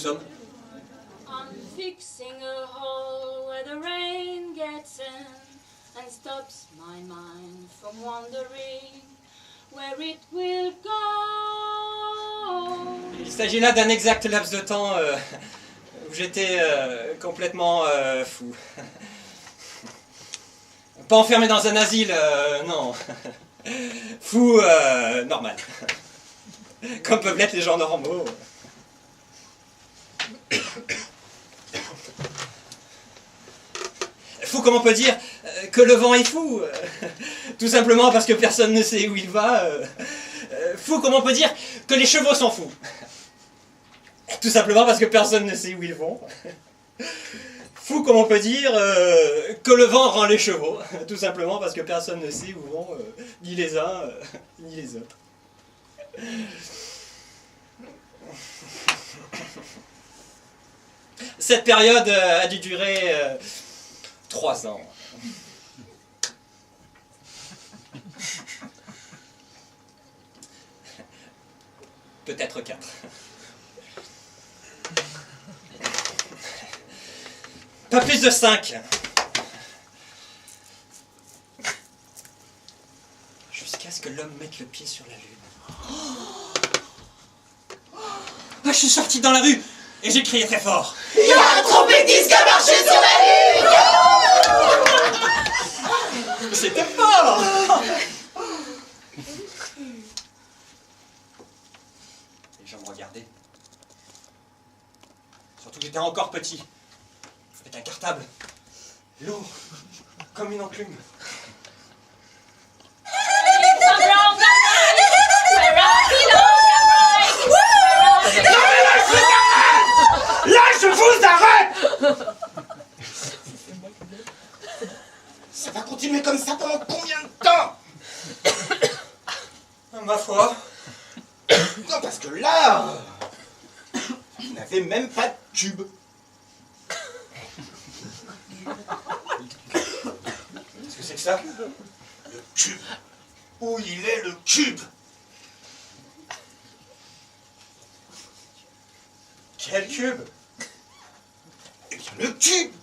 sommes? I'm fixing a hole where the rain gets in and stops my mind from wandering where it will go. Il s'agit là d'un exact laps de temps où j'étais complètement fou. Pas enfermé dans un asile, non. Fou, normal. Comme peuvent l'être les gens normaux. Fou, comme on peut dire que le vent est fou. Tout simplement parce que personne ne sait où il va. Fou, comme on peut dire que les chevaux sont fous. Tout simplement parce que personne ne sait où ils vont. Fou, comme on peut dire que le vent rend les chevaux. Tout simplement parce que personne ne sait où vont ni les uns ni les autres. Cette période a dû durer 3 ans. Peut-être 4. Pas plus de 5. Jusqu'à ce que l'homme mette le pied sur la lune. Je suis sorti dans la rue et j'ai crié très fort. Il y a un trompettiste qui a marché sur la lune. C'était fort. Les gens me regardaient. Surtout que j'étais encore petit. Avec un cartable. Lourd. Comme une enclume. Là, je vous arrête. Ça va continuer comme ça pendant combien de temps? Ma foi. Non, parce que là, vous n'avez même pas de tube. Qu'est-ce que c'est que ça? Le cube. Où il est le cube? Quel cube? Eh bien, le cube.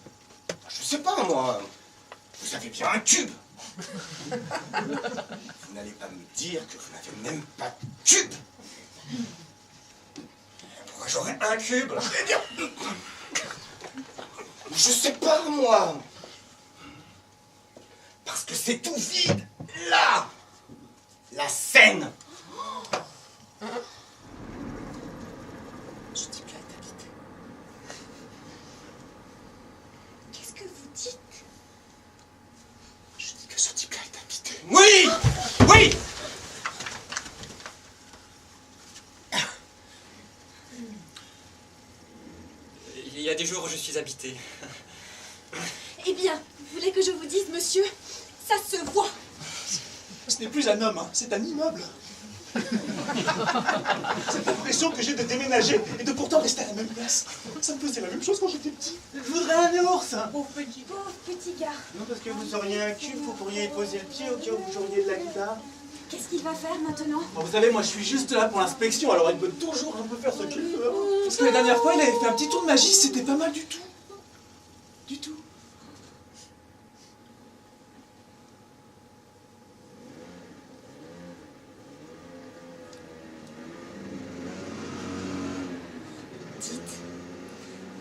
Je sais pas, moi. Vous avez bien un cube. Vous n'allez pas me dire que vous n'avez même pas de cube. Pourquoi j'aurais un cube? Eh bien, je sais pas, moi. Parce que c'est tout vide. Là. La scène. Je dis là, David. Qu'est-ce que vous dites? Je dis que ce type-là est habité. Oui! Oui! Il y a des jours où je suis habité. Eh bien, vous voulez que je vous dise, monsieur? Ça se voit. Ce n'est plus un homme, hein, c'est un immeuble. Cette impression que j'ai de déménager et de pourtant rester à la même place. Ça me faisait la même chose quand j'étais petit. Je voudrais un ours. Pauvre petit gars. Non, parce que vous auriez un cube, vous pourriez y poser le pied au cas où vous joueriez de la guitare. Qu'est-ce qu'il va faire maintenant? Bon, vous savez, moi je suis juste là pour l'inspection, alors il peut toujours un peu faire ce qu'il veut. Parce que la dernière fois, il avait fait un petit tour de magie, c'était pas mal du tout. Du tout.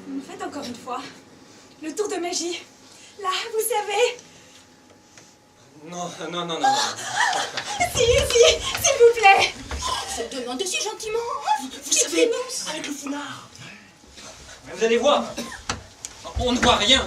Vous me faites encore une fois le tour de magie. Là, vous savez. Non, non, non, non, non. Si, s'il vous plaît. C'est demandé si gentiment. Vous savez, avec le foulard. Vous allez voir. On ne voit rien.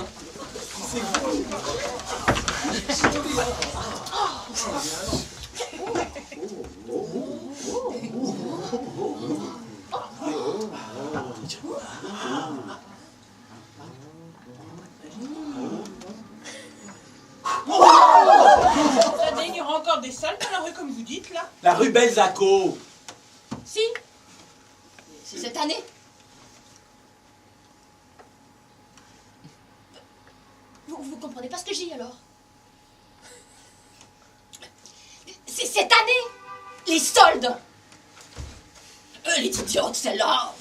Il y aura encore des salles dans la rue comme vous dites là? La rue Belzaco. Si. C'est cette année. Vous comprenez pas ce que je dis alors? C'est cette année. Les soldes. Elle est idiote celle-là.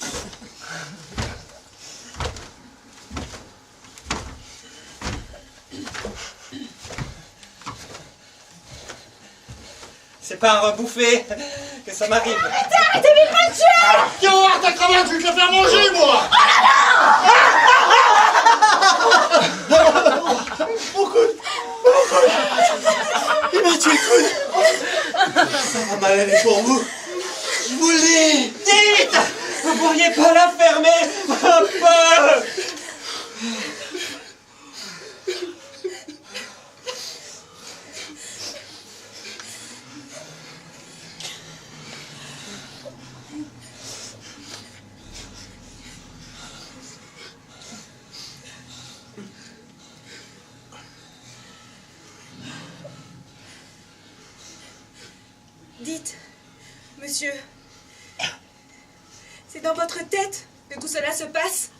par bouffer que ça m'arrive. Arrêtez, mais pas le tuer! Tiens, voir ta cravate, je vais te la faire manger, moi! Mon coude! Mon coude! Il m'a tué le coude! Ça va mal aller pour vous! Je vous le dis! Dites! Vous pourriez pas la fermer un peu? Dites, monsieur, c'est dans votre tête que tout cela se passe?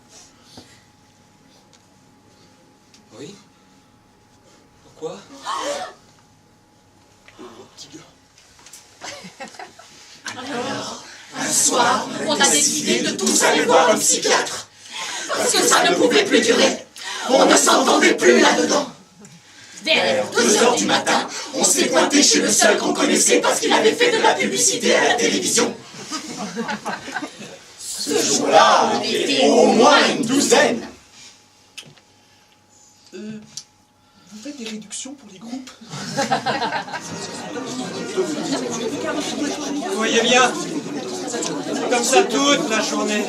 Oui. Pourquoi? Un soir, on a décidé de tous aller voir un psychiatre. Parce que ça ne pouvait plus durer. On ne s'entendait plus là-dedans. Vers 2 heures du matin, on s'est pointé chez le seul qu'on connaissait parce qu'il avait fait de la publicité à la télévision. Ce jour-là, on était au moins une douzaine. Vous faites des réductions pour les groupes? Vous voyez bien, c'est comme ça toute la journée.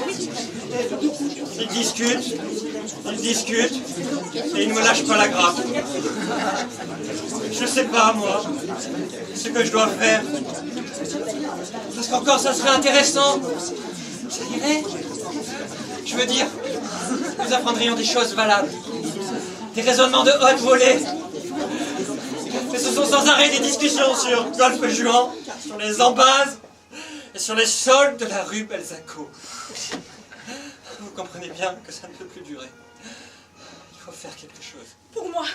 Ils discutent, et ils ne me lâchent pas la grappe. Je sais pas, moi, ce que je dois faire. Parce qu'encore, ça serait intéressant. Ça irait. Je veux dire, nous apprendrions des choses valables. Des raisonnements de haute volée. Mais ce sont sans arrêt des discussions sur golf juan, sur les embases et sur les sols de la rue Belzaco. Vous comprenez bien que ça ne peut plus durer. Il faut faire quelque chose. Pour moi,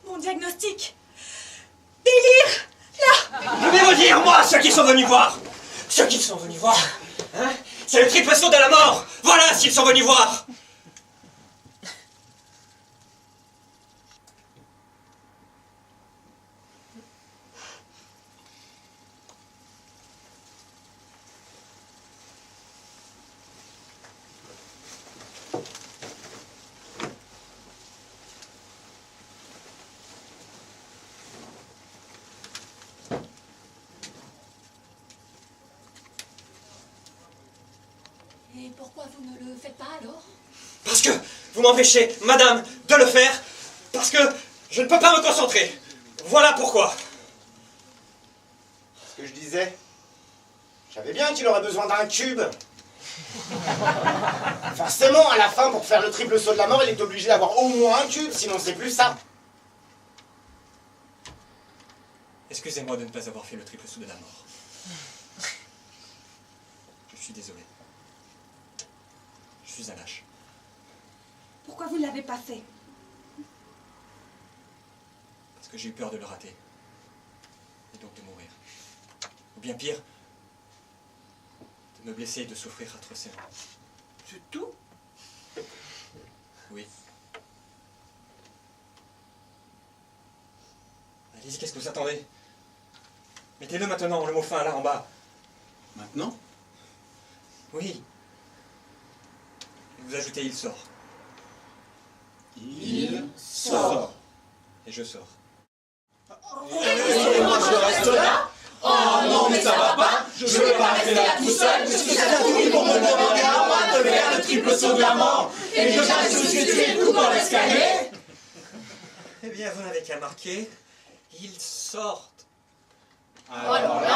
mon diagnostic. Délire! Là! Je vais vous dire, moi, ceux qui sont venus voir. Ceux qui sont venus voir. Hein, c'est le triple saut de la mort. Voilà s'ils sont venus voir. Et pourquoi vous ne le faites pas alors? Parce que vous m'empêchez, madame, de le faire. Parce que je ne peux pas me concentrer. Voilà pourquoi. Ce que je disais, je savais bien qu'il aurait besoin d'un cube. Forcément, à la fin, pour faire le triple saut de la mort, il est obligé d'avoir au moins un cube, sinon c'est plus ça. Excusez-moi de ne pas avoir fait le triple saut de la mort. Je suis désolé. Je suis un lâche. Pourquoi vous ne l'avez pas fait? Parce que j'ai eu peur de le rater. Et donc de mourir. Ou bien pire, de me blesser et de souffrir atrocement. C'est tout? Oui. Allez-y, qu'est-ce que vous attendez? Mettez-le maintenant, le mot fin, là, en bas. Maintenant? Oui. Et vous ajoutez « il sort ». Il sort. Et je sors. Moi je reste là. Oh non mais ça va pas. Je vais pas rester là tout seul. Puisque ça a tout pour me demander à moi de faire le triple saut de la mort. Et déjà je suis tué tout dans l'escalier. Eh bien, vous n'avez qu'à marquer « ils sortent ». Alors là.